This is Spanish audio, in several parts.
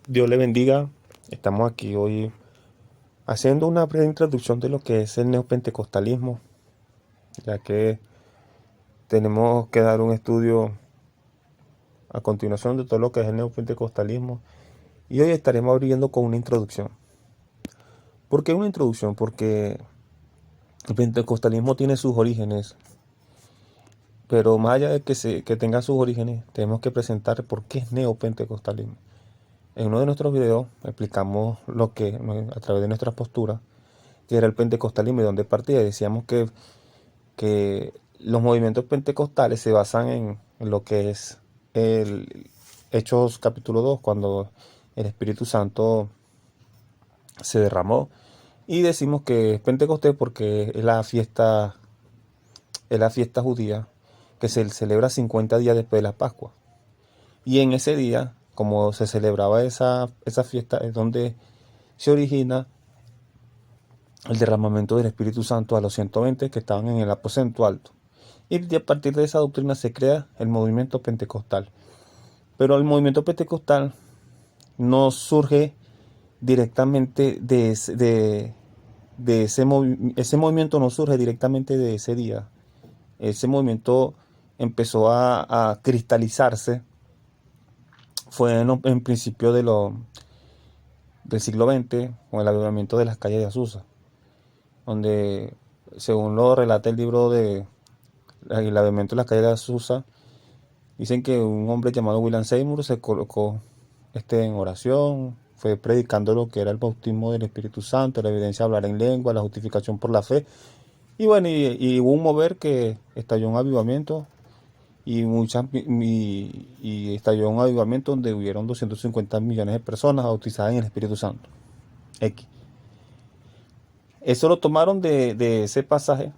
Dios le bendiga. Estamos aquí hoy haciendo una breve introducción de lo que es el neopentecostalismo, ya que tenemos que dar un estudio a continuación de todo lo que es el neopentecostalismo. Y hoy estaremos abriendo con una introducción. ¿Por qué una introducción? Porque el pentecostalismo tiene sus orígenes, pero más allá de que tenga sus orígenes, tenemos que presentar por qué es neopentecostalismo. En uno de nuestros videos explicamos lo que, a través de nuestras posturas, que era el pentecostalismo y dónde partía. Y decíamos que los movimientos pentecostales se basan en lo que es el Hechos capítulo 2 cuando el Espíritu Santo se derramó. Y decimos que es Pentecostés porque es la fiesta judía que se celebra 50 días después de la Pascua. Y en ese día, como se celebraba esa fiesta, es donde se origina el derramamiento del Espíritu Santo a los 120 que estaban en el aposento alto. Y a partir de esa doctrina se crea el movimiento pentecostal. Pero el movimiento pentecostal no surge directamente ese movimiento no surge directamente de ese día. Ese movimiento empezó a cristalizarse, fue en principio del siglo XX, con el avivamiento de las calles de Azusa, donde, según lo relata el libro de El avivamiento de las calles de Azusa, dicen que un hombre llamado William Seymour se colocó en oración, fue predicando lo que era el bautismo del Espíritu Santo, la evidencia de hablar en lengua, la justificación por la fe. Y bueno, y hubo un mover que estalló un avivamiento y estalló un avivamiento donde hubieron 250 millones de personas bautizadas en el Espíritu Santo. X. Eso lo tomaron de ese pasaje.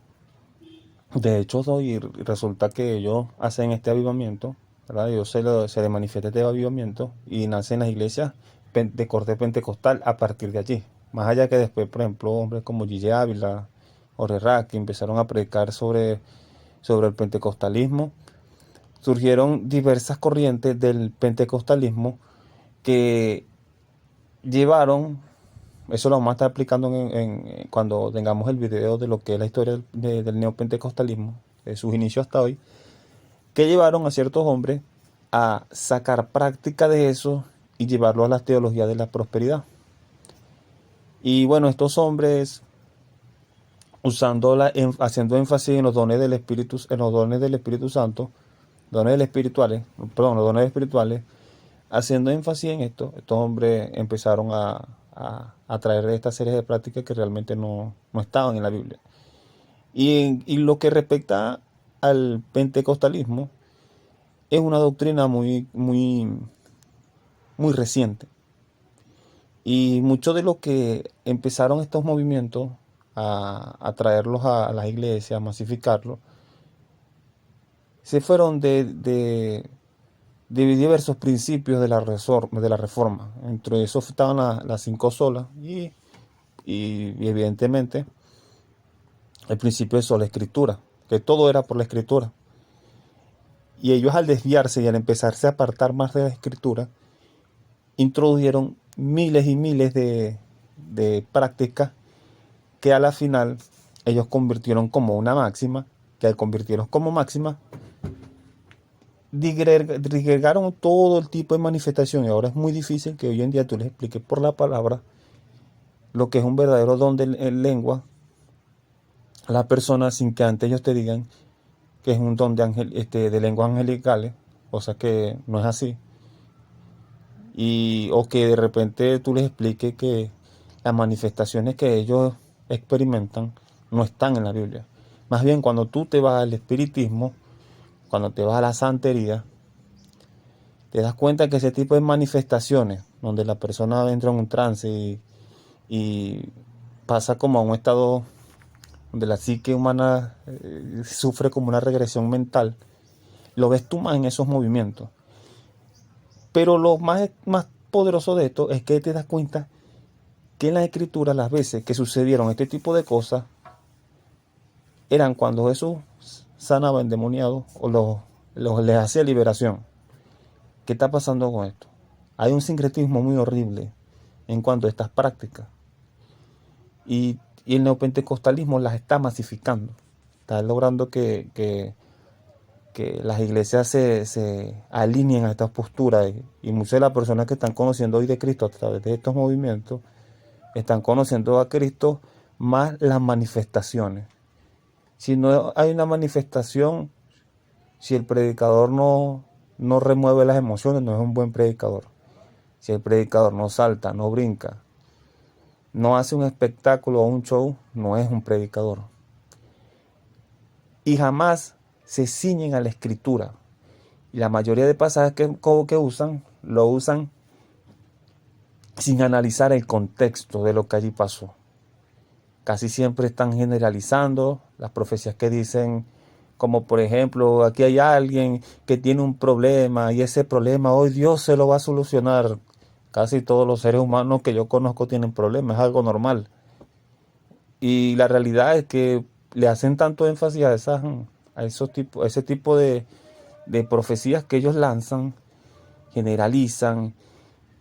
De hecho, y resulta que ellos hacen este avivamiento, ¿verdad? Dios se le manifiesta este avivamiento y nace en las iglesias de corte pentecostal a partir de allí. Más allá que después, por ejemplo, hombres como Gigi Ávila, Jorge Rack, que empezaron a predicar sobre el pentecostalismo, surgieron diversas corrientes del pentecostalismo que llevaron, eso lo vamos a estar explicando cuando tengamos el video de lo que es la historia del neopentecostalismo, de sus inicios hasta hoy, que llevaron a ciertos hombres a sacar práctica de eso y llevarlo a la teología de la prosperidad. Y bueno, estos hombres haciendo énfasis en los dones del Espíritu, en los dones del Espíritu Santo, los dones espirituales, haciendo énfasis en esto, estos hombres empezaron a traer esta serie de prácticas que realmente no estaban en la Biblia. Y lo que respecta al pentecostalismo, es una doctrina muy reciente. Y mucho de lo que empezaron estos movimientos a traerlos a las iglesias, a masificarlos, se fueron de diversos principios de la reforma. Entre esos estaban las cinco solas y evidentemente el principio de sola escritura, que todo era por la escritura. Y ellos, al desviarse y al empezarse a apartar más de la escritura, introdujeron miles y miles de prácticas que a la final ellos convirtieron como una máxima, que al convirtieron como máxima, digregaron todo el tipo de manifestación. Y ahora es muy difícil que hoy en día tú les expliques por la palabra lo que es un verdadero don de lengua a la persona, sin que antes ellos te digan que es un don de lenguas angelicales, o sea que no es así. O que de repente tú les expliques que las manifestaciones que ellos experimentan no están en la Biblia. Más bien, cuando tú te vas al espiritismo, cuando te vas a la santería, te das cuenta que ese tipo de manifestaciones, donde la persona entra en un trance y pasa como a un estado donde la psique humana sufre como una regresión mental, lo ves tú más en esos movimientos. Pero lo más poderoso de esto es que te das cuenta que en la escritura las veces que sucedieron este tipo de cosas eran cuando Jesús sanaba endemoniados o les hacía liberación. ¿Qué está pasando con esto? Hay un sincretismo muy horrible en cuanto a estas prácticas. Y el neopentecostalismo las está masificando. Está logrando que las iglesias se alineen a estas posturas. Y muchas de las personas que están conociendo hoy de Cristo a través de estos movimientos están conociendo a Cristo más las manifestaciones. Si no hay una manifestación, si el predicador no remueve las emociones, no es un buen predicador. Si el predicador no salta, no brinca, no hace un espectáculo o un show, no es un predicador. Y jamás se ciñen a la escritura. Y la mayoría de pasajes que usan, lo usan sin analizar el contexto de lo que allí pasó. Casi siempre están generalizando las profecías que dicen, como por ejemplo, aquí hay alguien que tiene un problema y ese problema hoy Dios se lo va a solucionar. Casi todos los seres humanos que yo conozco tienen problemas, es algo normal. Y la realidad es que le hacen tanto énfasis a ese tipo de profecías que ellos lanzan, generalizan,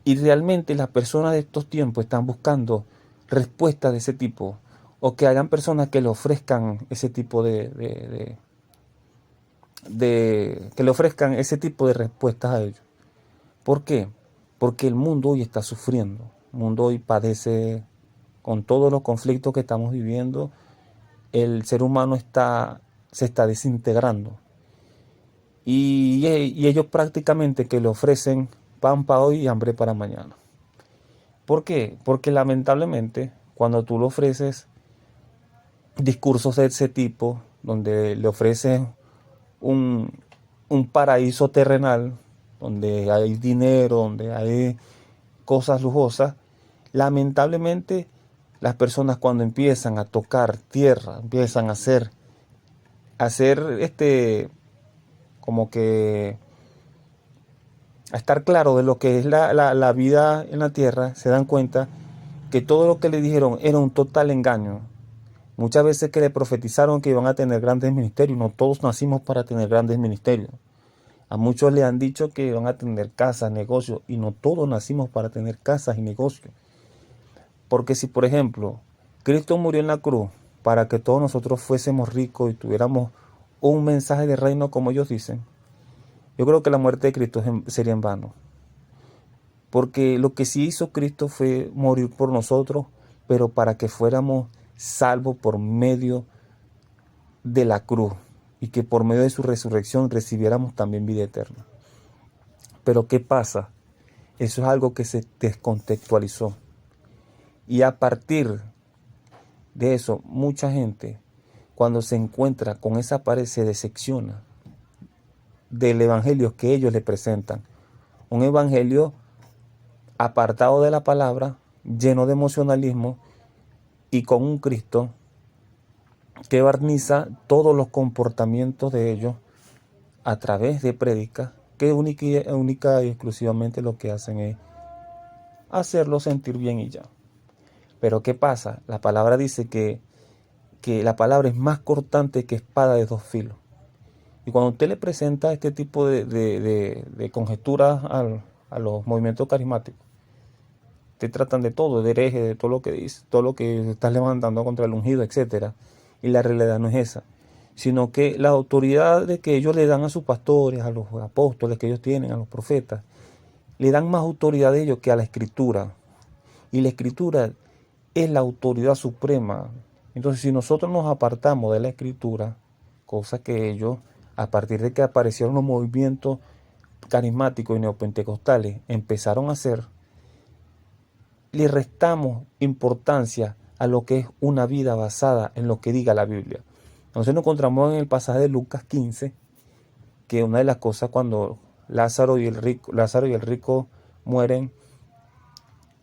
y realmente las personas de estos tiempos están buscando respuestas de ese tipo, o que hayan personas que le ofrezcan ese tipo que le ofrezcan ese tipo de respuestas a ellos. ¿Por qué? Porque el mundo hoy está sufriendo, el mundo hoy padece con todos los conflictos que estamos viviendo, el ser humano se está desintegrando. Y ellos prácticamente que le ofrecen pan para hoy y hambre para mañana. ¿Por qué? Porque lamentablemente cuando tú le ofreces discursos de ese tipo, donde le ofreces un, un paraíso terrenal, donde hay dinero, donde hay cosas lujosas, lamentablemente las personas cuando empiezan a tocar tierra, empiezan a hacer como que a estar claro de lo que es la vida en la tierra, se dan cuenta que todo lo que le dijeron era un total engaño. Muchas veces que le profetizaron que iban a tener grandes ministerios, no todos nacimos para tener grandes ministerios. A muchos le han dicho que iban a tener casas, negocios, y no todos nacimos para tener casas y negocios. Porque si, por ejemplo, Cristo murió en la cruz para que todos nosotros fuésemos ricos y tuviéramos un mensaje de reino como ellos dicen, yo creo que la muerte de Cristo sería en vano. Porque lo que sí hizo Cristo fue morir por nosotros, pero para que fuéramos salvos por medio de la cruz y que por medio de su resurrección recibiéramos también vida eterna. Pero ¿qué pasa? Eso es algo que se descontextualizó. Y a partir de eso, mucha gente, cuando se encuentra con esa pared, se decepciona del evangelio que ellos le presentan. Un evangelio apartado de la palabra, lleno de emocionalismo y con un Cristo que barniza todos los comportamientos de ellos a través de prédicas que única y exclusivamente lo que hacen es hacerlo sentir bien y ya. Pero ¿qué pasa? La palabra dice que la palabra es más cortante que espada de dos filos. Y cuando usted le presenta este tipo de conjeturas a los movimientos carismáticos, te tratan de todo, de hereje, de todo lo que dice, todo lo que estás levantando contra el ungido, etcétera. Y la realidad no es esa, sino que la autoridad de que ellos le dan a sus pastores, a los apóstoles que ellos tienen, a los profetas, le dan más autoridad a ellos que a la escritura. Y la escritura es la autoridad suprema. Entonces, si nosotros nos apartamos de la escritura, cosa que ellos, a partir de que aparecieron los movimientos carismáticos y neopentecostales, empezaron a hacer, le restamos importancia a lo que es una vida basada en lo que diga la Biblia. Entonces nos encontramos en el pasaje de Lucas 15, que una de las cosas cuando Lázaro y el rico mueren,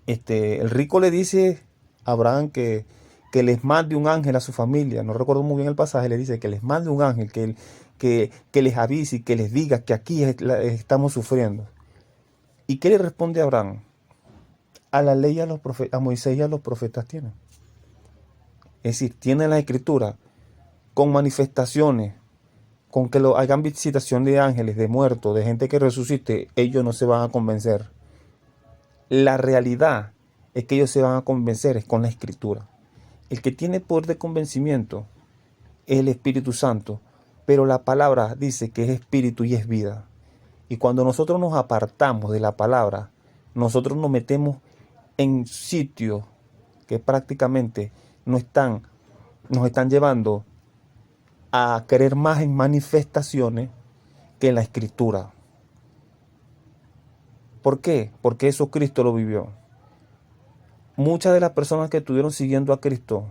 el rico le dice a Abraham que les mande un ángel a su familia. No recuerdo muy bien el pasaje, le dice que les mande un ángel, que les avise y que les diga que aquí estamos sufriendo. ¿Y qué le responde Abraham? A la ley, a Moisés y a los profetas tienen. Es decir, tienen la escritura con manifestaciones, con que hagan visitación de ángeles, de muertos, de gente que resucite, ellos no se van a convencer. la realidad es que ellos se van a convencer es con la Escritura. El que tiene poder de convencimiento es el Espíritu Santo, pero la palabra dice que es espíritu y es vida. Y cuando nosotros nos apartamos de la palabra, nosotros nos metemos en sitios que prácticamente nos están llevando a creer más en manifestaciones que en la Escritura. ¿Por qué? Porque eso Cristo lo vivió. Muchas de las personas que estuvieron siguiendo a Cristo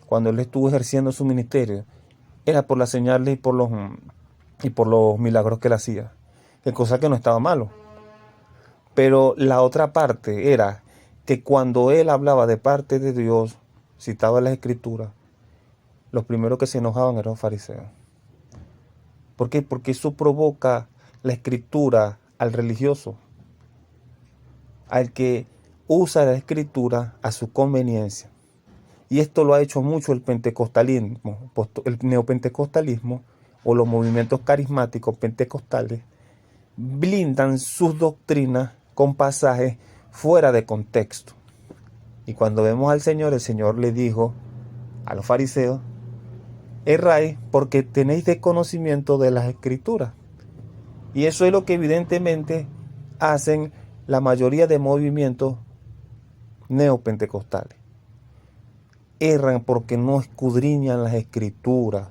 cuando Él estuvo ejerciendo su ministerio era por las señales y por los milagros que Él hacía. Que cosa que no estaba malo. Pero la otra parte era que cuando Él hablaba de parte de Dios, citaba las Escrituras, los primeros que se enojaban eran los fariseos. ¿Por qué? Porque eso provoca la Escritura al religioso, al que usa la Escritura a su conveniencia. Y esto lo ha hecho mucho el pentecostalismo, el neopentecostalismo o los movimientos carismáticos pentecostales. Blindan sus doctrinas con pasajes fuera de contexto. Y cuando vemos al Señor, el Señor le dijo a los fariseos: erráis porque tenéis desconocimiento de las Escrituras. Y eso es lo que evidentemente hacen la mayoría de movimientos neopentecostales. Erran porque no escudriñan las Escrituras.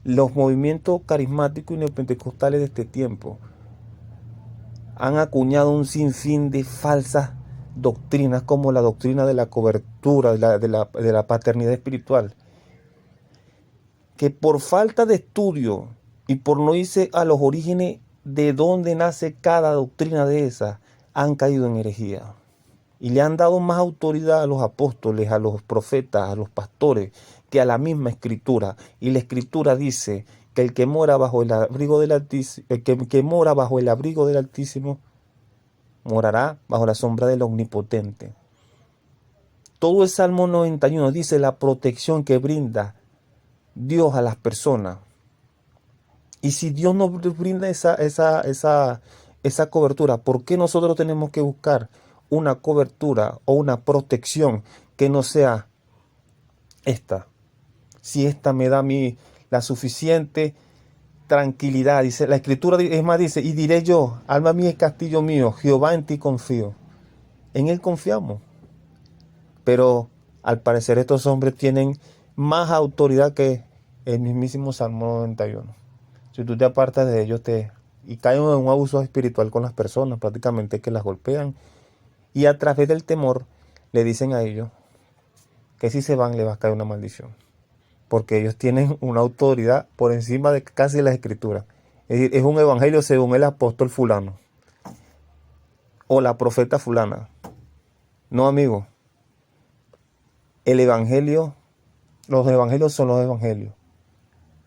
Los movimientos carismáticos y neopentecostales de este tiempo han acuñado un sinfín de falsas doctrinas, como la doctrina de la cobertura, de la paternidad espiritual, que por falta de estudio y por no irse a los orígenes de dónde nace cada doctrina de esas, han caído en herejía. Y le han dado más autoridad a los apóstoles, a los profetas, a los pastores, que a la misma Escritura. Y la Escritura dice que el que mora bajo el abrigo del Altísimo, que mora bajo el abrigo del Altísimo, morará bajo la sombra del Omnipotente. Todo el Salmo 91 dice la protección que brinda Dios a las personas. Y si Dios nos brinda esa cobertura, ¿por qué nosotros tenemos que buscar una cobertura o una protección que no sea esta? Si esta me da a mí la suficiente tranquilidad, dice la Escritura, es más, dice: y diré yo, alma mía y castillo mío, Jehová, en ti confío. En Él confiamos. Pero al parecer estos hombres tienen más autoridad que el mismísimo Salmo 91. Si tú te apartas de ellos y caen en un abuso espiritual con las personas, prácticamente que las golpean, y a través del temor le dicen a ellos que si se van le va a caer una maldición, porque ellos tienen una autoridad por encima de casi las Escrituras. Es decir, es un evangelio según el apóstol fulano o la profeta fulana. No, amigo. El evangelio, los evangelios son los evangelios.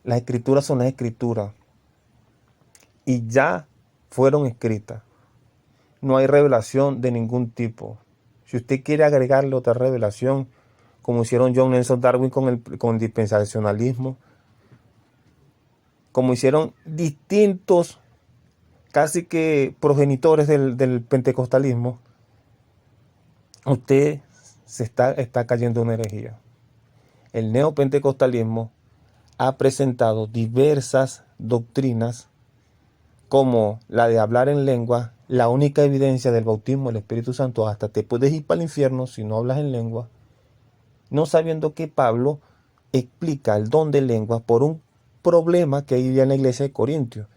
Las Escrituras son las Escrituras. Y ya fueron escritas. No hay revelación de ningún tipo. Si usted quiere agregarle otra revelación, como hicieron John Nelson Darwin con el dispensacionalismo, como hicieron distintos, casi que progenitores del pentecostalismo, usted está cayendo en una herejía. El neopentecostalismo ha presentado diversas doctrinas, como la de hablar en lengua, la única evidencia del bautismo del Espíritu Santo. Hasta te puedes ir para el infierno si no hablas en lengua, no sabiendo que Pablo explica el don de lengua por un problema que había en la iglesia de Corintios.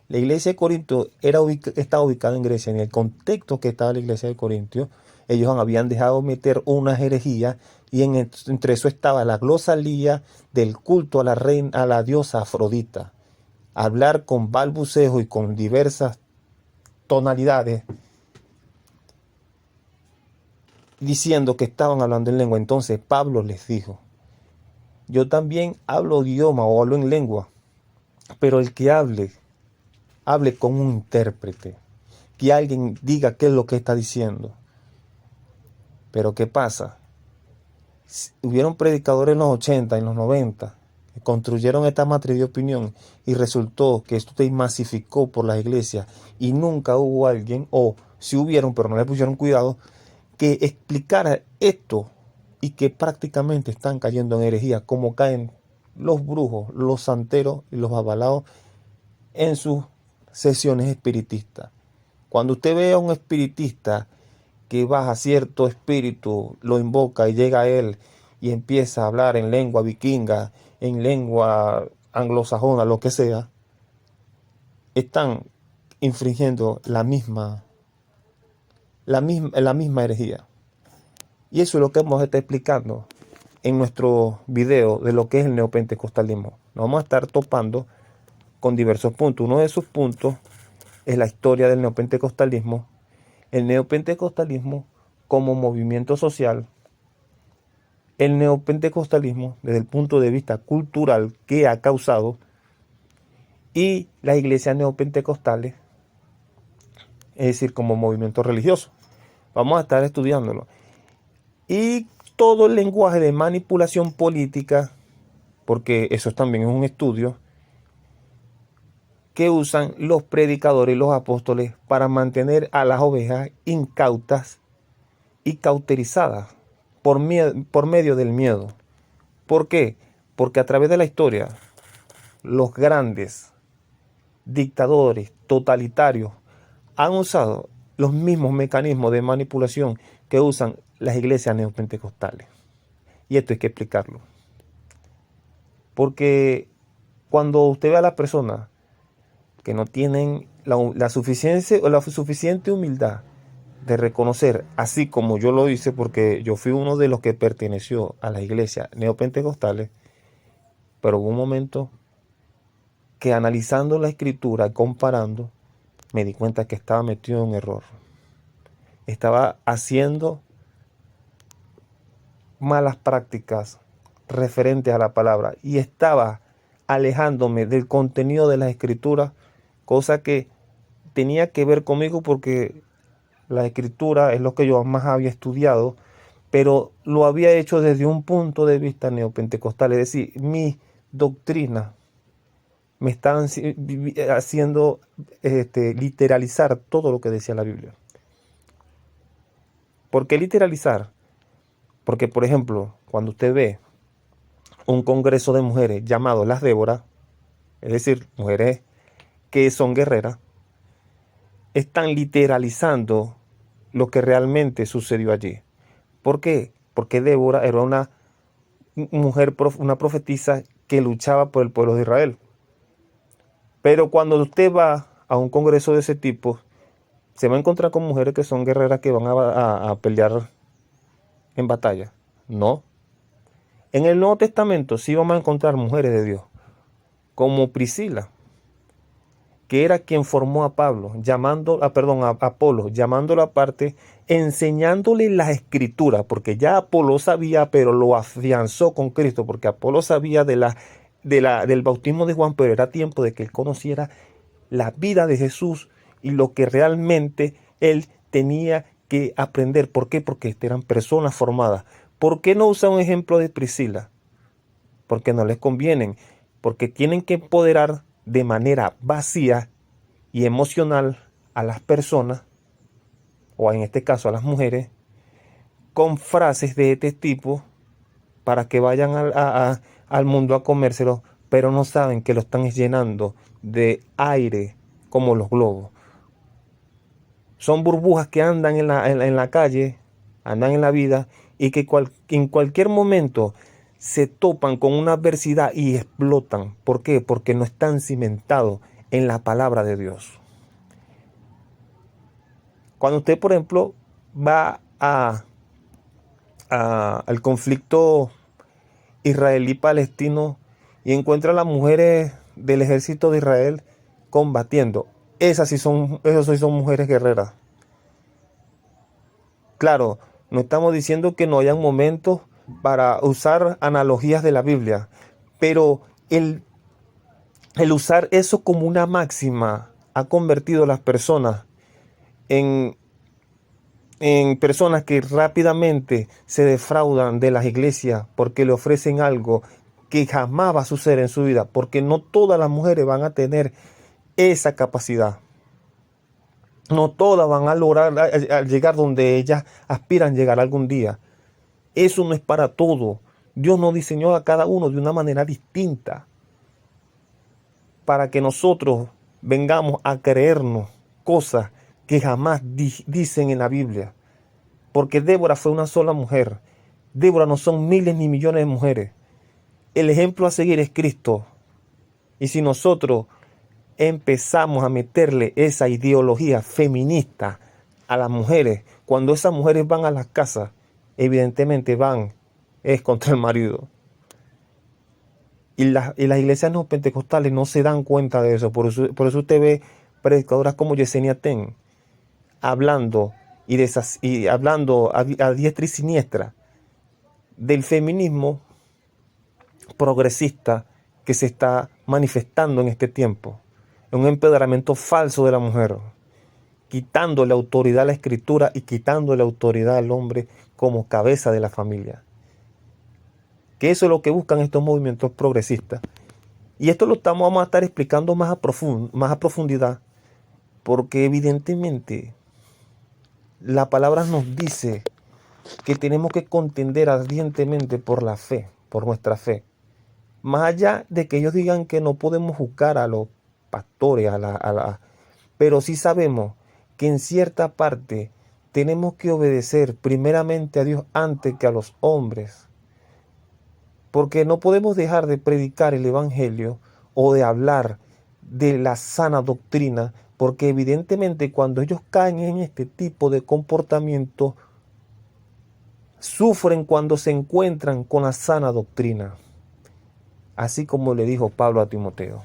La iglesia de Corintios estaba ubicada en Grecia. En el contexto que estaba la iglesia de Corintios, ellos habían dejado meter unas herejías, y entre eso estaba la glosalía del culto a la diosa Afrodita. Hablar con balbuceos y con diversas tonalidades, diciendo que estaban hablando en lengua. Entonces Pablo les dijo: yo también hablo idioma o hablo en lengua, pero el que hable con un intérprete, que alguien diga qué es lo que está diciendo. Pero ¿qué pasa? Hubieron predicadores en los 80, en los 90, que construyeron esta matriz de opinión, y resultó que esto se masificó por las iglesias, y nunca hubo alguien, o sí hubieron, pero no le pusieron cuidado, que explicara esto y que prácticamente están cayendo en herejía, como caen los brujos, los santeros y los avalados en sus sesiones espiritistas. Cuando usted ve a un espiritista que baja cierto espíritu, lo invoca y llega a él y empieza a hablar en lengua vikinga, en lengua anglosajona, lo que sea, están infringiendo la misma herejía. Y eso es lo que vamos a estar explicando en nuestro video de lo que es el neopentecostalismo. Nos vamos a estar topando con diversos puntos. Uno de esos puntos es la historia del neopentecostalismo, el neopentecostalismo como movimiento social, el neopentecostalismo desde el punto de vista cultural que ha causado y las iglesias neopentecostales, es decir, como movimiento religioso. Vamos a estar estudiándolo. Y todo el lenguaje de manipulación política, porque eso también es un estudio, que usan los predicadores y los apóstoles para mantener a las ovejas incautas y cauterizadas por medio del miedo. ¿Por qué? Porque a través de la historia, los grandes dictadores totalitarios han usado los mismos mecanismos de manipulación que usan las iglesias neopentecostales. Y esto hay que explicarlo. Porque cuando usted ve a las personas que no tienen la suficiente humildad de reconocer, así como yo lo hice, porque yo fui uno de los que perteneció a las iglesias neopentecostales, pero hubo un momento que analizando la escritura, comparando, me di cuenta que estaba metido en un error. Estaba haciendo malas prácticas referentes a la palabra y estaba alejándome del contenido de las escrituras, cosa que tenía que ver conmigo porque la escritura es lo que yo más había estudiado, pero lo había hecho desde un punto de vista neopentecostal, es decir, mi doctrina me estaban haciendo literalizar todo lo que decía la Biblia. ¿Por qué literalizar? Porque, por ejemplo, cuando usted ve un congreso de mujeres llamado las Déboras, es decir, mujeres que son guerreras, están literalizando lo que realmente sucedió allí. ¿Por qué? Porque Débora era una mujer, una profetisa que luchaba por el pueblo de Israel. Pero cuando usted va a un congreso de ese tipo, se va a encontrar con mujeres que son guerreras que van a pelear en batalla. No. En el Nuevo Testamento sí vamos a encontrar mujeres de Dios, como Priscila, que era quien formó a Pablo, a Apolo, llamándolo aparte, enseñándole la escritura, porque ya Apolo sabía, pero lo afianzó con Cristo, porque Apolo sabía del bautismo de Juan, pero era tiempo de que él conociera la vida de Jesús y lo que realmente él tenía que aprender. ¿Por qué? Porque eran personas formadas. ¿Por qué no usa un ejemplo de Priscila? Porque no les convienen, porque tienen que empoderar de manera vacía y emocional a las personas, o en este caso a las mujeres, con frases de este tipo para que vayan al mundo a comérselo, pero no saben que lo están llenando de aire como los globos. Son burbujas que andan en la calle, andan en la vida y que en cualquier momento se topan con una adversidad y explotan. ¿Por qué? Porque no están cimentados en la palabra de Dios. Cuando usted, por ejemplo, va al conflicto israelí-palestino y encuentra a las mujeres del ejército de Israel combatiendo, esas sí son mujeres guerreras. Claro, no estamos diciendo que no hayan momentos para usar analogías de la Biblia, pero el usar eso como una máxima ha convertido a las personas en personas que rápidamente se defraudan de las iglesias porque le ofrecen algo que jamás va a suceder en su vida, porque no todas las mujeres van a tener esa capacidad. No todas van a lograr a llegar donde ellas aspiran llegar algún día. Eso no es para todo. Dios nos diseñó a cada uno de una manera distinta para que nosotros vengamos a creernos cosas que jamás dicen en la Biblia. Porque Débora fue una sola mujer. Débora no son miles ni millones de mujeres. El ejemplo a seguir es Cristo. Y si nosotros empezamos a meterle esa ideología feminista a las mujeres, cuando esas mujeres van a las casas, evidentemente es contra el marido. Y las iglesias no pentecostales no se dan cuenta de eso. Por eso usted ve predicadoras como Yesenia Ten hablando y hablando a diestra y siniestra del feminismo progresista que se está manifestando en este tiempo. Un empoderamiento falso de la mujer, quitándole autoridad a la escritura y quitándole autoridad al hombre como cabeza de la familia. Que eso es lo que buscan estos movimientos progresistas. Y esto vamos a estar explicando más a profundidad, porque evidentemente la palabra nos dice que tenemos que contender ardientemente por la fe, por nuestra fe. Más allá de que ellos digan que no podemos juzgar a los pastores, pero sí sabemos que en cierta parte tenemos que obedecer primeramente a Dios antes que a los hombres. Porque no podemos dejar de predicar el Evangelio o de hablar de la sana doctrina, porque evidentemente cuando ellos caen en este tipo de comportamiento, sufren cuando se encuentran con la sana doctrina. Así como le dijo Pablo a Timoteo.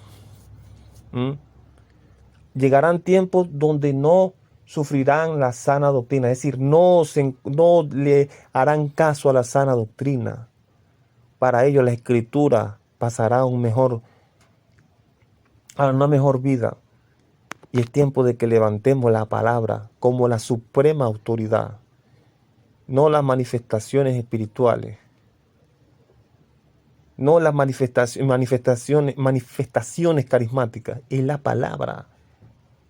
Llegarán tiempos donde no sufrirán la sana doctrina, es decir, no le harán caso a la sana doctrina. Para ello la escritura pasará a una mejor vida. Y es tiempo de que levantemos la palabra como la suprema autoridad, no las manifestaciones espirituales, no las manifestaciones carismáticas, es la palabra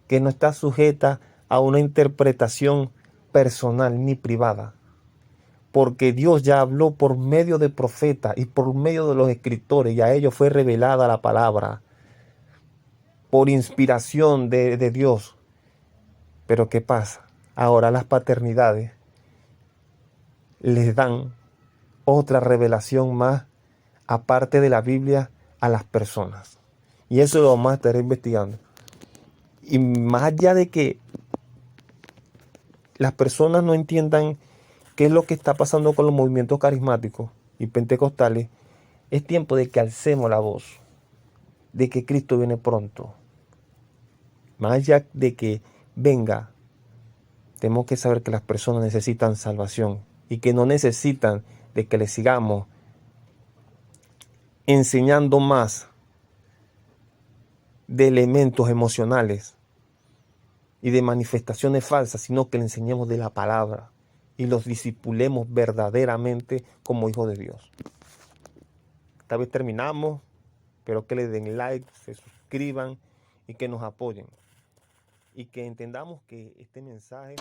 que no está sujeta a una interpretación personal ni privada. Porque Dios ya habló por medio de profetas y por medio de los escritores, y a ellos fue revelada la palabra por inspiración de Dios. Pero ¿qué pasa? Ahora las paternidades les dan otra revelación más, aparte de la Biblia, a las personas. Y eso lo vamos a estar investigando. Y más allá de que las personas no entiendan qué es lo que está pasando con los movimientos carismáticos y pentecostales, es tiempo de que alcemos la voz, de que Cristo viene pronto. Más allá de que venga, tenemos que saber que las personas necesitan salvación y que no necesitan de que les sigamos enseñando más de elementos emocionales y de manifestaciones falsas, sino que le enseñemos de la palabra y los discipulemos verdaderamente como hijos de Dios. Esta vez terminamos. Espero que le den like, se suscriban y que nos apoyen. Y que entendamos que este mensaje